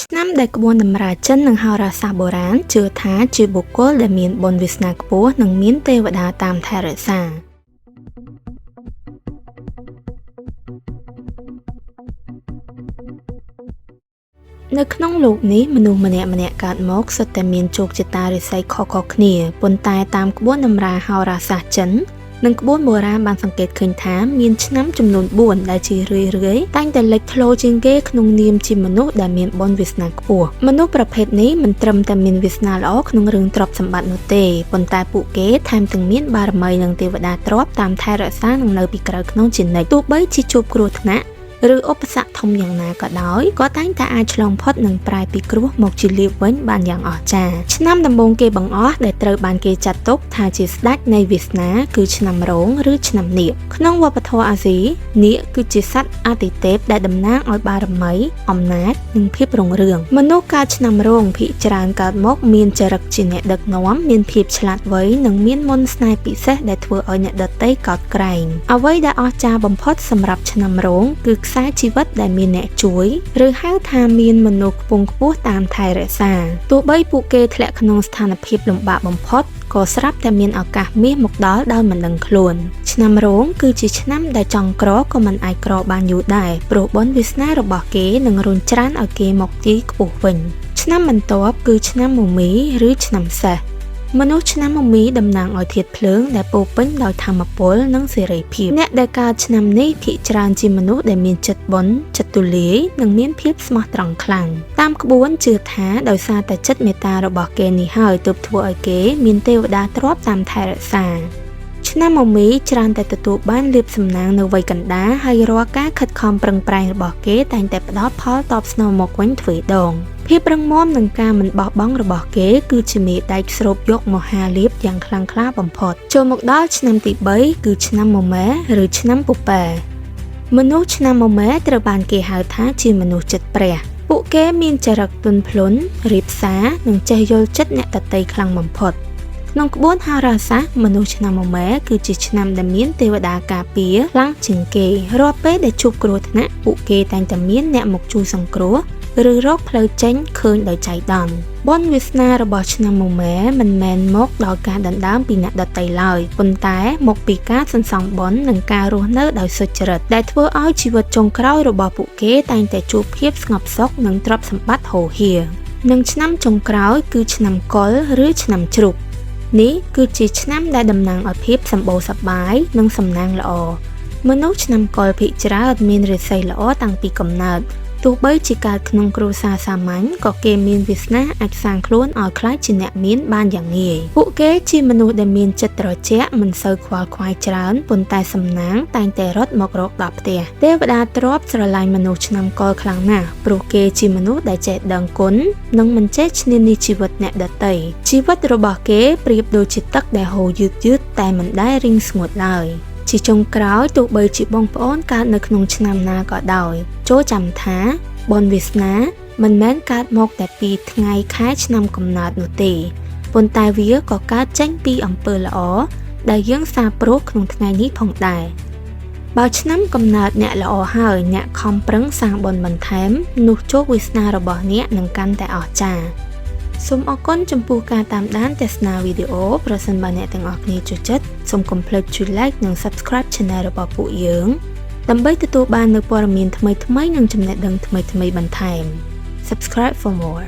ឆ្នាំដែលក្បួនតម្រាចិននិងហោរាសាស្ត្របុរាណជឿថាជាបុគ្គលដែលមានបុណ្យវាសនាខ្ពស់និងមានទេវតាតាមថែរក្សានៅក្នុងលោកនេះមនុស្សម្នាក់ៗកើតមកសុទ្ធតែមានជោគជតារិស័យខុសៗគ្នាប៉ុន្តែតាមក្បួនតម្រាហោរាសាស្ត្រចិននិងក្បួនបុរាណបានសង្កេតឃើញថាមានឆ្នាំចំនួន4ដែលជារឿយៗតែងតែលេចធ្លោជាងគេក្នុងនាមជាមនុស្សដែលមានបុណ្យវាសនាខ្ពស់មនុស្សប្រភេទនេះមិនត្រឹមតែមានវាសនាល្អក្នុងរឿងទ្រព្យសម្បត្តិនោះទេប៉ុន្តែពួកគេថែមទាំងមានបារមីនិងទេវតាទ្រព្យតាមថែរក្សានិងនៅពីក្រោយខ្នងជានិច្ចទោះបីជាជួបគ្រោះថ្នាក់ឬឧបសគ្គធំយ៉ាងណាក៏ដោយក៏តែងតែអាចឆ្លងផុតនិងប្រែពីគ្រោះមកជាលាភវិញបានយ៉ាងអស្ចារ្យឆ្នាំដំបូងគេបង្អស់ដែលត្រូវបានគេចាត់ទុកថាជាស្ដេចនៃវាសនាគឺឆ្នាំរោងឬឆ្នាំនាគក្នុងវប្បធម៌អាស៊ីនាគគឺជាសត្វអាទិទេពដែលតំណាងឲ្យបារមីអំណាចនិងភាពរុងរឿងមនុស្សកើតឆ្នាំរោងភាគច្រើនកើតមកមានចរិតជាអ្នកដឹកនាំមានភាពឆ្លាតវៃនិងមានមន្តស្នេហ៍ពិសេសដែលធ្វើឲ្យអ្នកដទៃកោតក្រែងអ្វីដែលអស្ចារ្យបំផុតសម្រាប់ឆ្នាំរោងគឺខ្សែជីវិតដែលមានអ្នកជួយឬហៅថាមានមនុស្សខ្ពង់ខ្ពស់តាមថែរក្សាទោះបីពួកគេធ្លាក់ក្នុងស្ថានភាពលំបាកបំផុតក៏ស្រាប់តែមានឱកាសមាសមកដល់ដោយមិនដឹងខ្លួនឆ្នាំរោងគឺជាឆ្នាំដែលចង់ក្រក៏មិនអាចក្របានយូរដែរព្រោះបុណ្យវាសនារបស់គេនឹងរុញច្រានឲ្យគេមកទីខ្ពស់វិញឆ្នាំបន្ទាប់គឺឆ្នាំមមីឬឆ្នាំសេះមនុស្សឆ្នាំមមីតំណាងឲ្យធាតុភ្លើងដែលពោពេញដោយថាមពលនិងសេរីភាពអ្នកដែលកើតឆ្នាំនេះភាគច្រើនជាមនុស្សដែលមានចិត្តបុណ្យចិត្តទូលាយនិងមានភាពស្មោះត្រង់ខ្លាំងតាមក្បួនជឿថាដោយសារតែចិត្តមេត្តារបស់គេនេះហើយទើបធ្វើឲ្យគេមានទេវតាទ្រព្យតាមថែរក្សាឆ្នាំមមីច្រើនតែទទួលបានលាភសំណាងនៅវ័យកណ្ដាលហើយរាល់ការខិតខំប្រឹងប្រែងរបស់គេតែងតែផ្ដល់ផលតបស្នងមកវិញទ្វេដងភាពរឹងមាំនិងការមិនបោះបង់របស់គេគឺជាមេដែកស្រូបយកមហាលាភយ៉ាងខ្លាំងក្លាបំផុតចូលមកដល់ឆ្នាំទី3គឺឆ្នាំមមែឬឆ្នាំពពែមនុស្សឆ្នាំមមែត្រូវបានគេហៅថាជាមនុស្សចិត្តព្រះពួកគេមានចរិតទន់ភ្លន់រាបសារនិងចេះយល់ចិត្តអ្នកដទៃខ្លាំងបំផុតក្នុងក្បួនហោរាសាស្ត្រមនុស្សឆ្នាំមមែគឺជាឆ្នាំដែលមានទេវតាការពារខ្លាំងជាងគេរាល់ពេលដែលជួបគ្រោះថ្នាក់ពួកគេតែងតែមានអ្នកមកជួយសង្គ្រោះឬរកផ្លូវចេញឃើញដោយចៃដន្យបុណ្យវាសនារបស់ឆ្នាំមមែមិនមែនមកដោយការដណ្ដើមពីអ្នកដទៃឡើយប៉ុន្តែមកពីការសន្សំបុណ្យនិងការរស់នៅដោយសុចរិតដែលធ្វើឲ្យជីវិតចុងក្រោយរបស់ពួកគេតែងតែជួបភាពស្ងប់សុខនិងទ្រព្យសម្បត្តិហូរហៀរនិងឆ្នាំចុងក្រោយគឺឆ្នាំកុលឬឆ្នាំជ្រូកនេះគឺជាឆ្នាំដែលតំណាងឲ្យភាពសម្បូរសប្បាយនិងសំណាងល្អមនុស្សឆ្នាំកុលភាគច្រើនមានរាសីល្អតាំងពីកំណើតទោះបីជាកើតក្នុងគ្រួសារសាមញ្ញក៏គេមានវាសនាអាចសាងខ្លួនឲ្យក្លាយជាអ្នកមានបានយ៉ាងងាយពួកគេជាមនុស្សដែលមានចិត្តត្រជាក់មិនសូវខ្វល់ខ្វាយច្រើនប៉ុន្តែសំណាងតែងតែរត់មករកដល់ផ្ទះទេវតាទ្រព្យស្រឡាញ់មនុស្សឆ្នាំកុលខ្លាំងណាស់ព្រោះគេជាមនុស្សដែលចេះដឹងគុណនិងមិនចេះឈ្នានីសជីវិតអ្នកដទៃជីវិតរបស់គេប្រៀបដូចជាទឹកដែលហូរយឺតៗតែមិនដែលរីងស្ងួតឡើយជាចុងក្រោយទោះបីជាបងប្អូនកើតនៅក្នុងឆ្នាំណាក៏ដោយចូលចាំថាបុណ្យវាសនាមិនមែនកើតមកតែពីថ្ងៃខែឆ្នាំកំណើតនោះទេប៉ុន្តែវាក៏កើតចេញពីអំពើល្អដែលយើងសាព្រោះក្នុងថ្ងៃនេះផងដែរបើឆ្នាំកំណើតអ្នកល្អហើយអ្នកខំប្រឹងសាងបុណ្យបន្ថែមនោះជោគវាសនារបស់អ្នកនឹងកាន់តែអស្ចារ្យសូមអរគុណចំពោះការតាមដានទស្សនាវីដេអូប្រសិនបើអ្នកទាំងអស់គ្នាចូលចិត្តសូមកុំភ្លេចជួយ like និង subscribe Channel របស់ពួកយើងដើម្បីទទួលបាននូវព័ត៌មានថ្មីៗនិងចំណេះដឹងថ្មីៗបន្ថែម Subscribe for more